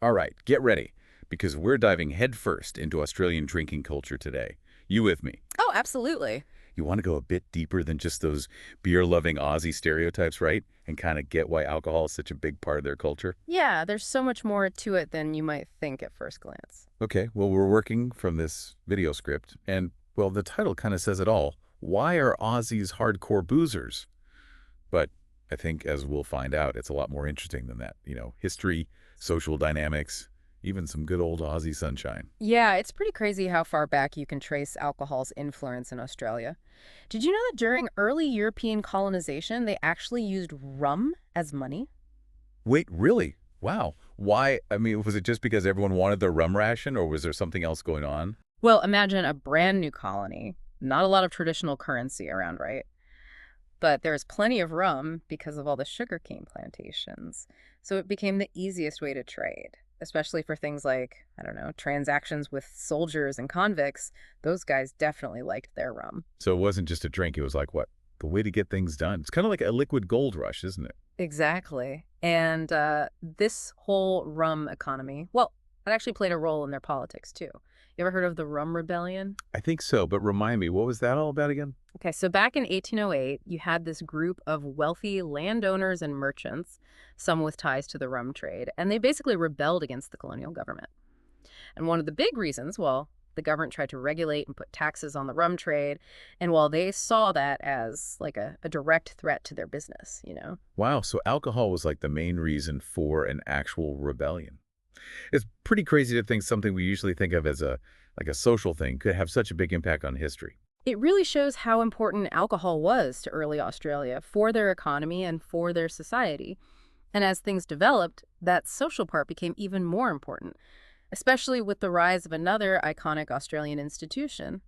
All right, get ready, because we're diving headfirst into Australian drinking culture today. You with me? Oh, absolutely. You want to go a bit deeper than just those beer-loving Aussie stereotypes, right? And kind of get why alcohol is such a big part of their culture? Yeah, there's so much more to it than you might think at first glance. Okay, well, we're working from this video script, and, well, the title kind of says it all. Why are Aussies hardcore boozers? But I think, as we'll find out, it's a lot more interesting than that. History, social dynamics, even some good old Aussie sunshine. Yeah, it's pretty crazy how far back you can trace alcohol's influence in Australia. Did you know that during early European colonization, they actually used rum as money? Wait, really? Wow. Why? I mean, was it just because everyone wanted their rum ration, or was there something else going on? Well, imagine a brand new colony. Not a lot of traditional currency around, right? But there's plenty of rum because of all the sugarcane plantations. So it became the easiest way to trade, especially for things like, I don't know, transactions with soldiers and convicts. Those guys definitely liked their rum. So it wasn't just a drink. It was like, what? The way to get things done. It's kind of like a liquid gold rush, isn't it? Exactly. And this whole rum economy, well, it actually played a role in their politics too. You ever heard of the Rum Rebellion? I think so, but remind me, what was that all about again? Okay, so back in 1808, you had this group of wealthy landowners and merchants, some with ties to the rum trade, and they basically rebelled against the colonial government. And one of the big reasons, well, the government tried to regulate and put taxes on the rum trade, and while they saw that as like a direct threat to their business. Wow, so alcohol was like the main reason for an actual rebellion. It's pretty crazy to think something we usually think of as a social thing could have such a big impact on history. It really shows how important alcohol was to early Australia for their economy and for their society. And as things developed, that social part became even more important, especially with the rise of another iconic Australian institution,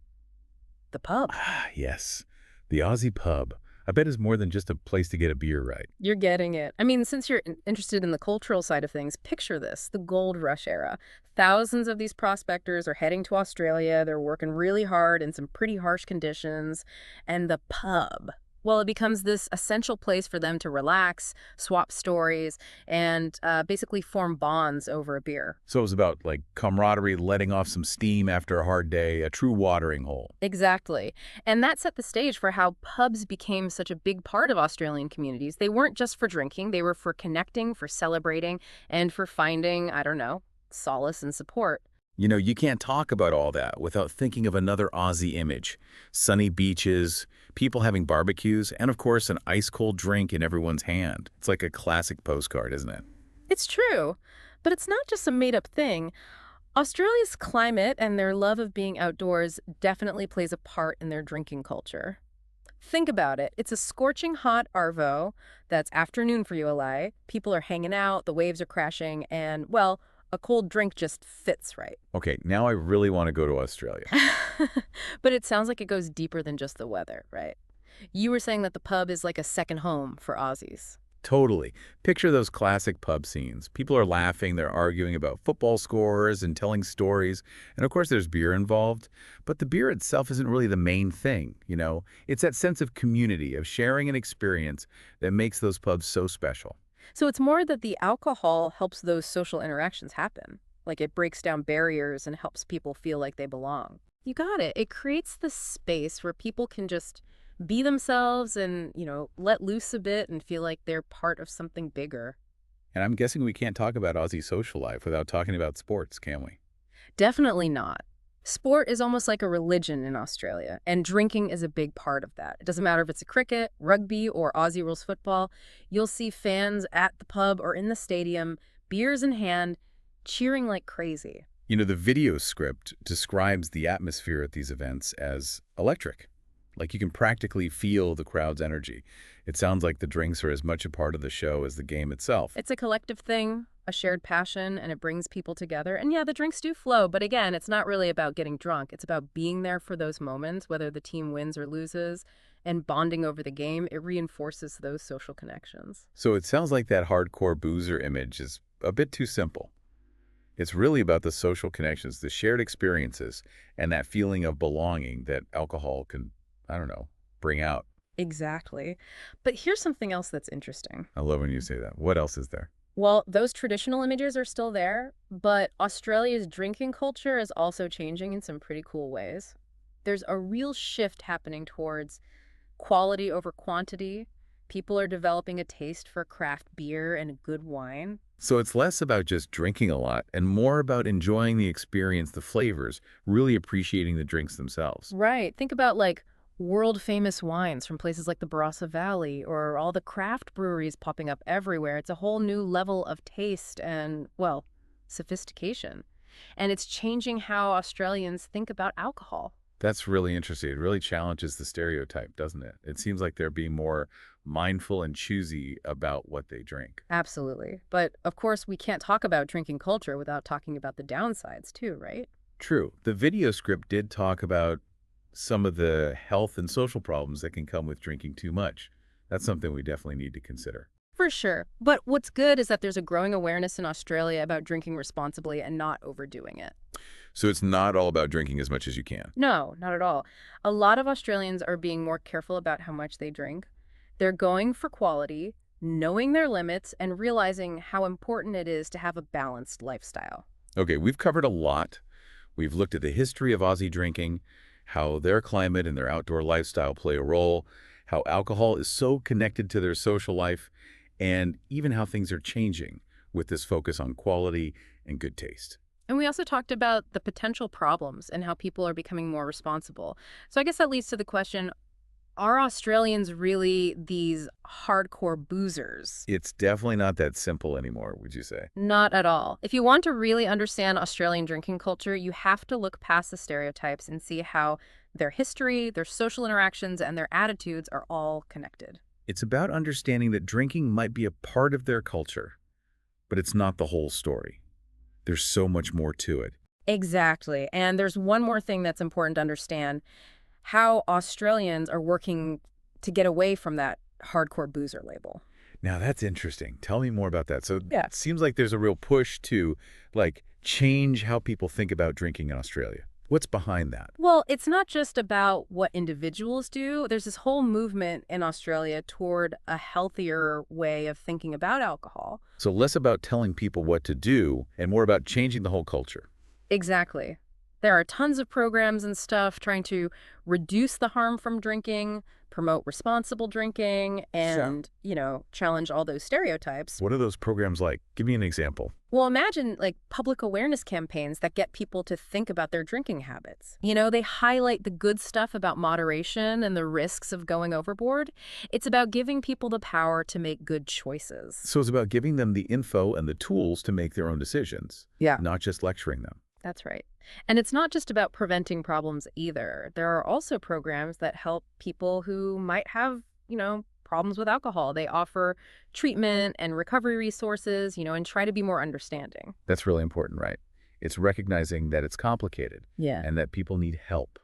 the pub. Ah, yes. The Aussie pub. I bet is more than just a place to get a beer, right? You're getting it. I mean, since you're interested in the cultural side of things, picture this, the gold rush era. Thousands of these prospectors are heading to Australia. They're working really hard in some pretty harsh conditions. And the pub, well, it becomes this essential place for them to relax, swap stories, and basically form bonds over a beer. So it was about like camaraderie, letting off some steam after a hard day, a true watering hole. Exactly. And that set the stage for how pubs became such a big part of Australian communities. They weren't just for drinking, they were for connecting, for celebrating, and for finding, I don't know, solace and support. You can't talk about all that without thinking of another Aussie image. Sunny beaches, people having barbecues, and of course an ice-cold drink in everyone's hand. It's like a classic postcard, isn't it? It's true, but it's not just a made up thing. Australia's climate and their love of being outdoors definitely plays a part in their drinking culture. Think about it. It's a scorching hot arvo that's afternoon for you, LA. People are hanging out, the waves are crashing, and, well, a cold drink just fits right. Okay, now I really want to go to Australia. But it sounds like it goes deeper than just the weather, right? You were saying that the pub is like a second home for Aussies. Totally. Picture those classic pub scenes. People are laughing, they're arguing about football scores and telling stories. And of course, there's beer involved. But the beer itself isn't really the main thing. It's that sense of community, of sharing an experience that makes those pubs so special. So it's more that the alcohol helps those social interactions happen. Like it breaks down barriers and helps people feel like they belong. You got it. It creates this space where people can just be themselves and, let loose a bit and feel like they're part of something bigger. And I'm guessing we can't talk about Aussie social life without talking about sports, can we? Definitely not. Sport is almost like a religion in Australia, and drinking is a big part of that. It doesn't matter if it's a cricket, rugby, or Aussie rules football. You'll see fans at the pub or in the stadium, beers in hand, cheering like crazy. The video script describes the atmosphere at these events as electric. Like you can practically feel the crowd's energy. It sounds like the drinks are as much a part of the show as the game itself. It's a collective thing, a shared passion, and it brings people together. And yeah, the drinks do flow, but again, it's not really about getting drunk. It's about being there for those moments, whether the team wins or loses, and bonding over the game. It reinforces those social connections. So it sounds like that hardcore boozer image is a bit too simple. It's really about the social connections, the shared experiences, and that feeling of belonging that alcohol can, I don't know, bring out. Exactly. But here's something else that's interesting. I love when you say that. What else is there? Well, those traditional images are still there, but Australia's drinking culture is also changing in some pretty cool ways. There's a real shift happening towards quality over quantity. People are developing a taste for craft beer and good wine. So it's less about just drinking a lot and more about enjoying the experience, the flavors, really appreciating the drinks themselves. Right. Think about like world famous wines from places like the Barossa Valley or all the craft breweries popping up everywhere. It's a whole new level of taste and, well, sophistication. And it's changing how Australians think about alcohol. That's really interesting. It really challenges the stereotype, doesn't it? It seems like they're being more mindful and choosy about what they drink. Absolutely. But of course, we can't talk about drinking culture without talking about the downsides too, right? True. The video script did talk about some of the health and social problems that can come with drinking too much. That's something we definitely need to consider. For sure. But what's good is that there's a growing awareness in Australia about drinking responsibly and not overdoing it. So it's not all about drinking as much as you can. No, not at all. A lot of Australians are being more careful about how much they drink. They're going for quality, knowing their limits, and realizing how important it is to have a balanced lifestyle. Okay, we've covered a lot. We've looked at the history of Aussie drinking, how their climate and their outdoor lifestyle play a role, how alcohol is so connected to their social life, and even how things are changing with this focus on quality and good taste. And we also talked about the potential problems and how people are becoming more responsible. So I guess that leads to the question, are Australians really these hardcore boozers? It's definitely not that simple anymore, would you say? Not at all. If you want to really understand Australian drinking culture, you have to look past the stereotypes and see how their history, their social interactions, and their attitudes are all connected. It's about understanding that drinking might be a part of their culture, but it's not the whole story. There's so much more to it. Exactly. And there's one more thing that's important to understand, how Australians are working to get away from that hardcore boozer label. Now that's interesting. Tell me more about that. So Yeah. it seems like there's a real push to change how people think about drinking in Australia. What's behind that? Well, it's not just about what individuals do. There's this whole movement in Australia toward a healthier way of thinking about alcohol. So less about telling people what to do and more about changing the whole culture. Exactly. There are tons of programs and stuff trying to reduce the harm from drinking, promote responsible drinking, and, challenge all those stereotypes. What are those programs like? Give me an example. Well, imagine like public awareness campaigns that get people to think about their drinking habits. They highlight the good stuff about moderation and the risks of going overboard. It's about giving people the power to make good choices. So it's about giving them the info and the tools to make their own decisions, Yeah. not just lecturing them. That's right. And it's not just about preventing problems either. There are also programs that help people who might have, problems with alcohol. They offer treatment and recovery resources, and try to be more understanding. That's really important, right? It's recognizing that it's complicated Yeah. and that people need help,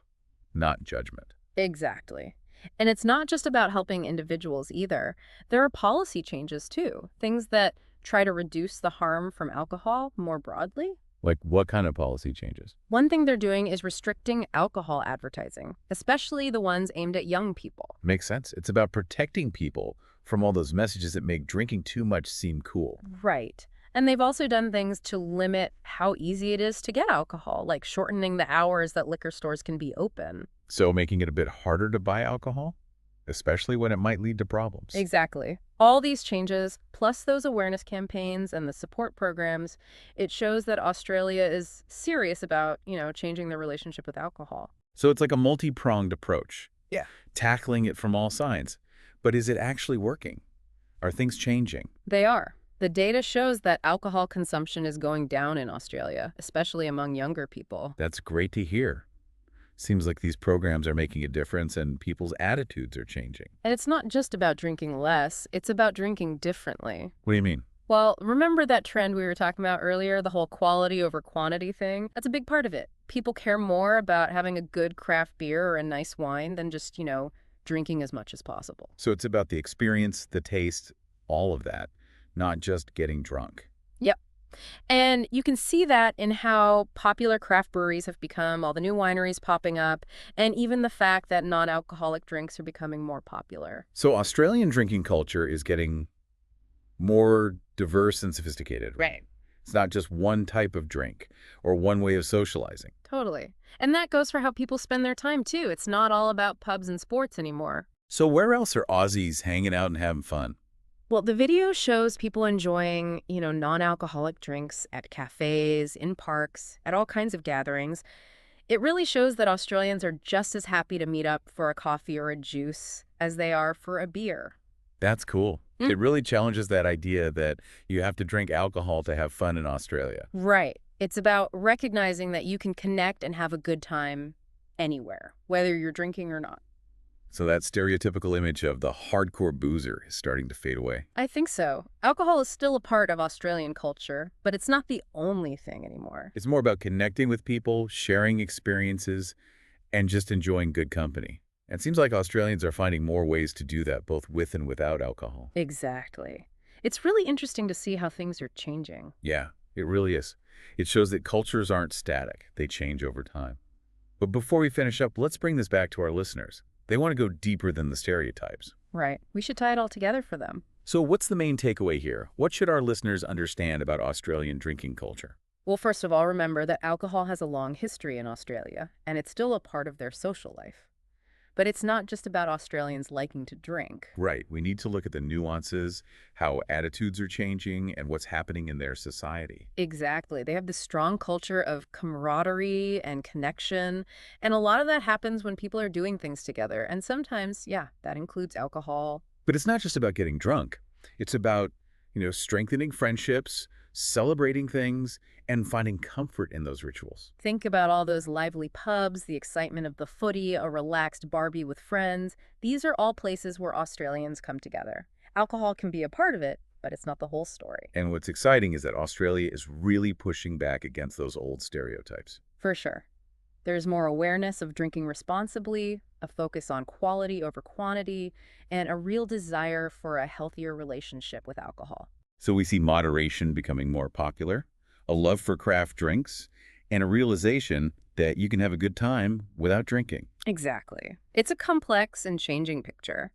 not judgment. Exactly. And it's not just about helping individuals either. There are policy changes too, things that try to reduce the harm from alcohol more broadly. Like what kind of policy changes? One thing they're doing is restricting alcohol advertising, especially the ones aimed at young people. Makes sense. It's about protecting people from all those messages that make drinking too much seem cool. Right. And they've also done things to limit how easy it is to get alcohol, like shortening the hours that liquor stores can be open. So making it a bit harder to buy alcohol, especially when it might lead to problems. Exactly. All these changes, plus those awareness campaigns and the support programs, it shows that Australia is serious about, changing their relationship with alcohol. So it's like a multi-pronged approach. Yeah. Tackling it from all sides. But is it actually working? Are things changing? They are. The data shows that alcohol consumption is going down in Australia, especially among younger people. That's great to hear. Seems like these programs are making a difference and people's attitudes are changing. And it's not just about drinking less, it's about drinking differently. What do you mean? Well, remember that trend we were talking about earlier, the whole quality over quantity thing? That's a big part of it. People care more about having a good craft beer or a nice wine than just, drinking as much as possible. So it's about the experience, the taste, all of that, not just getting drunk. Yep. And you can see that in how popular craft breweries have become, all the new wineries popping up, and even the fact that non-alcoholic drinks are becoming more popular. So Australian drinking culture is getting more diverse and sophisticated. Right. It's not just one type of drink or one way of socializing. Totally. And that goes for how people spend their time, too. It's not all about pubs and sports anymore. So where else are Aussies hanging out and having fun? Well, the video shows people enjoying, non-alcoholic drinks at cafes, in parks, at all kinds of gatherings. It really shows that Australians are just as happy to meet up for a coffee or a juice as they are for a beer. That's cool. Mm. It really challenges that idea that you have to drink alcohol to have fun in Australia. Right. It's about recognizing that you can connect and have a good time anywhere, whether you're drinking or not. So that stereotypical image of the hardcore boozer is starting to fade away. I think so. Alcohol is still a part of Australian culture, but it's not the only thing anymore. It's more about connecting with people, sharing experiences, and just enjoying good company. And it seems like Australians are finding more ways to do that, both with and without alcohol. Exactly. It's really interesting to see how things are changing. Yeah, it really is. It shows that cultures aren't static. They change over time. But before we finish up, let's bring this back to our listeners. They want to go deeper than the stereotypes. Right. We should tie it all together for them. So what's the main takeaway here? What should our listeners understand about Australian drinking culture? Well, first of all, remember that alcohol has a long history in Australia, and it's still a part of their social life. But it's not just about Australians liking to drink. Right. We need to look at the nuances, how attitudes are changing, and what's happening in their society. Exactly. They have this strong culture of camaraderie and connection, and a lot of that happens when people are doing things together. And sometimes, yeah, that includes alcohol. But it's not just about getting drunk. It's about, strengthening friendships, celebrating things, and finding comfort in those rituals. Think about all those lively pubs, the excitement of the footy, a relaxed barbie with friends. These are all places where Australians come together. Alcohol can be a part of it, but it's not the whole story. And what's exciting is that Australia is really pushing back against those old stereotypes. For sure. There's more awareness of drinking responsibly, a focus on quality over quantity, and a real desire for a healthier relationship with alcohol. So we see moderation becoming more popular, a love for craft drinks, and a realization that you can have a good time without drinking. Exactly. It's a complex and changing picture.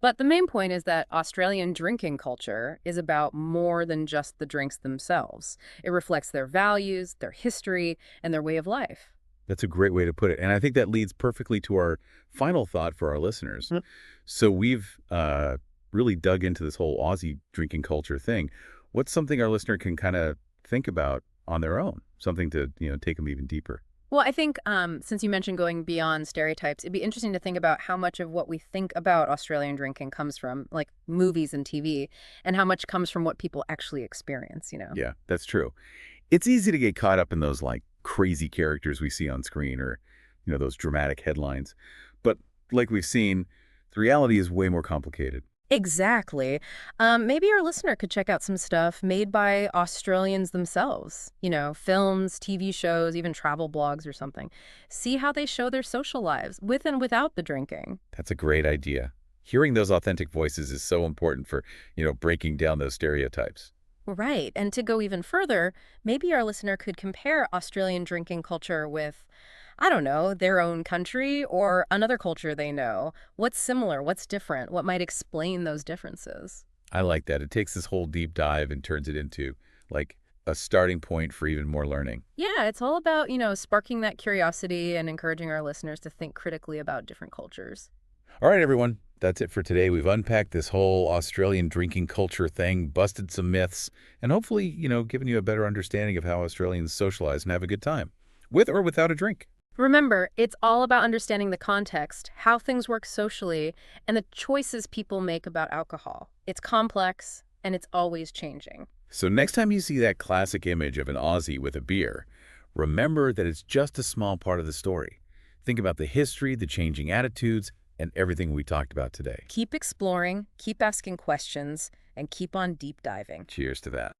But the main point is that Australian drinking culture is about more than just the drinks themselves. It reflects their values, their history, and their way of life. That's a great way to put it. And I think that leads perfectly to our final thought for our listeners. So we've really dug into this whole Aussie drinking culture thing. What's something our listener can kind of think about on their own? Something to, take them even deeper. Well, I think since you mentioned going beyond stereotypes, it'd be interesting to think about how much of what we think about Australian drinking comes from, like, movies and TV, and how much comes from what people actually experience. Yeah, that's true. It's easy to get caught up in those, like, crazy characters we see on screen or, those dramatic headlines. But like we've seen, the reality is way more complicated. Exactly. Maybe our listener could check out some stuff made by Australians themselves. Films, TV shows, even travel blogs or something. See how they show their social lives with and without the drinking. That's a great idea. Hearing those authentic voices is so important for, breaking down those stereotypes. Right. And to go even further, maybe our listener could compare Australian drinking culture with, I don't know, their own country or another culture they know. What's similar? What's different? What might explain those differences? I like that. It takes this whole deep dive and turns it into, like, a starting point for even more learning. Yeah, it's all about, sparking that curiosity and encouraging our listeners to think critically about different cultures. All right, everyone. That's it for today. We've unpacked this whole Australian drinking culture thing, busted some myths, and hopefully, given you a better understanding of how Australians socialize and have a good time, with or without a drink. Remember, it's all about understanding the context, how things work socially, and the choices people make about alcohol. It's complex, and it's always changing. So next time you see that classic image of an Aussie with a beer, remember that it's just a small part of the story. Think about the history, the changing attitudes, and everything we talked about today. Keep exploring, keep asking questions, and keep on deep diving. Cheers to that.